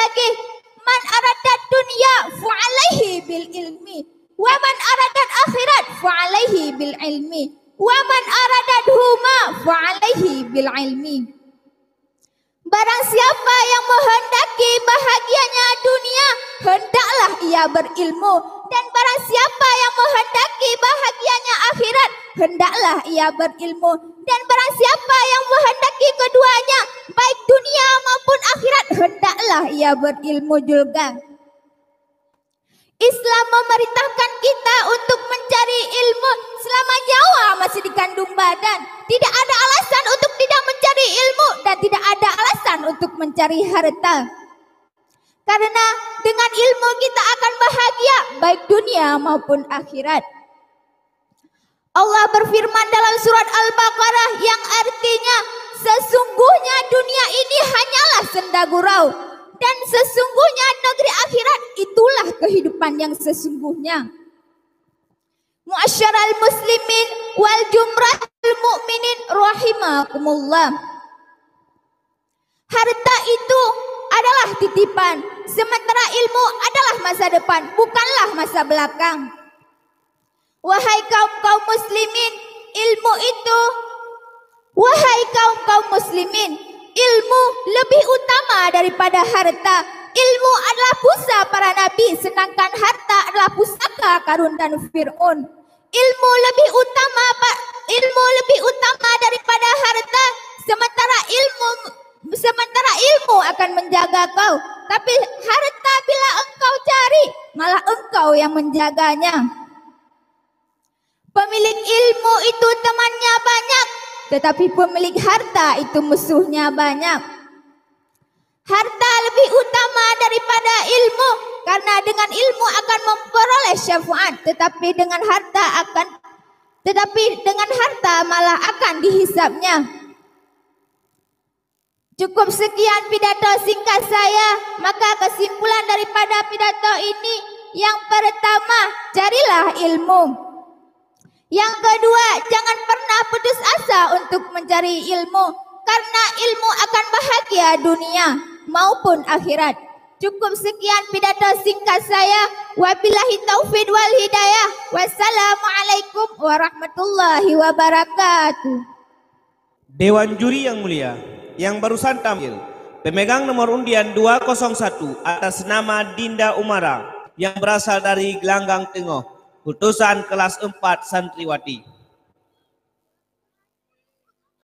lagi, man aradat dunya fa'alaihi bil ilmi wa man aradat akhirat fa'alaihi bil ilmi wa man aradat huma fa'alaihi bil ilmi. Barang siapa yang menghendaki bahagianya dunia, hendaklah ia berilmu, dan barang siapa yang menghendaki bahagianya akhirat, hendaklah ia berilmu, dan barang siapa yang menghendaki keduanya, baik dunia maupun akhirat, hendaklah ia berilmu juga. Islam memerintahkan kita untuk mencari ilmu selama nyawa masih dikandung badan. Tidak ada alasan untuk tidak mencari ilmu dan tidak ada alasan untuk mencari harta. Karena dengan ilmu kita akan bahagia baik dunia maupun akhirat. Allah berfirman dalam surat Al-Baqarah yang artinya, sesungguhnya dunia ini hanyalah senda gurau, dan sesungguhnya negeri akhirat itulah kehidupan yang sesungguhnya. Mu'asyaral muslimin wal jumratul mu'minin rahimakumullah. Harta itu adalah titipan, sementara ilmu adalah masa depan, bukanlah masa belakang. Wahai kaum muslimin, ilmu itu, wahai kaum muslimin, ilmu lebih utama daripada harta. Ilmu adalah pusaka para nabi, sedangkan harta adalah pusaka Qarun dan Fir'aun. Ilmu lebih utama daripada harta, sementara ilmu akan menjaga kau. Tapi harta bila engkau cari, malah engkau yang menjaganya. Pemilik ilmu itu temannya banyak, tetapi pemilik harta itu musuhnya banyak. Harta lebih utama daripada ilmu, karena dengan ilmu akan memperoleh syafaat, tetapi dengan harta malah akan dihisapnya. Cukup sekian pidato singkat saya. Maka kesimpulan daripada pidato ini, yang pertama, carilah ilmu. Yang kedua, jangan pernah putus asa untuk mencari ilmu, karena ilmu akan bahagia dunia maupun akhirat. Cukup sekian pidato singkat saya. Wabillahi taufiq wal hidayah. Wassalamualaikum warahmatullahi wabarakatuh. Dewan juri yang mulia, yang barusan tampil, pemegang nomor undian 201 atas nama Dinda Umara yang berasal dari Gelanggang Tengah, utusan kelas 4 santriwati.